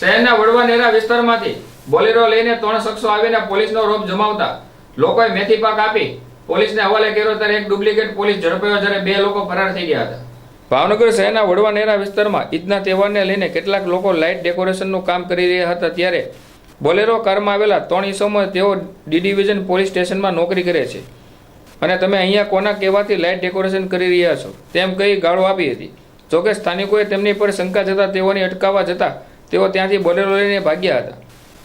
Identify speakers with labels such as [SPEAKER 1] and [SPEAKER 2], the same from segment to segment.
[SPEAKER 1] શહેરના વડવાનેરા વિસ્તારમાંથી બોલેરો લઈને 3 શખ્સો આવીને પોલીસનો રોપ જમાવતા લોકોએ મેથી પાક આપી પોલીસને હવાલે કર્યો ત્યારે એક ડુપ્લિકેટ પોલીસ ઝડપાયો જ્યારે 2 લોકો ફરાર થઈ ગયા હતા। ભાવનગર શહેરના વડવાનેરા વિસ્તારમાં ઈદના તહેવારને લઈને કેટલાક લોકો લાઇટ ડેકોરેશનનું કામ કરી રહ્યા હતા ત્યારે બોલેરો કારમાં આવેલા 3 ઈસમો તેઓ ડી ડિવિઝન પોલીસ સ્ટેશનમાં નોકરી કરે છે અને તમે અહીંયા કોના કહેવાથી લાઇટ ડેકોરેશન કરી રહ્યા છો તેમ કહી ગાળો આપી હતી। જોકે સ્થાનિકોએ તેમની પર શંકા જતા તેઓને અટકાવવા જતા તેઓ ત્યાંથી બોલેરો લઈને ભાગ્યા હતા।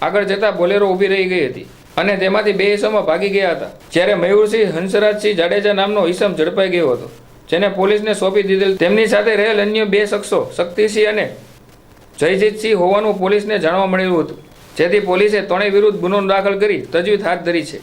[SPEAKER 1] આગળ જતા બોલેરો ઊભી રહી ગઈ હતી અને તેમાંથી 2 ઈસમો ભાગી ગયા હતા જ્યારે મયુરસિંહ હંસરાજસિંહ જાડેજા નામનો ઈસમ ઝડપાઈ ગયો હતો જેને પોલીસને સોંપી દીધેલ। તેમની સાથે રહેલ અન્ય 2 શખ્સો શક્તિસિંહ અને જયજીતસિંહ હોવાનું પોલીસને જાણવા મળ્યું હતું જેથી પોલીસે 3 વિરુદ્ધ ગુનો દાખલ કરી તજવીજ હાથ ધરી છે।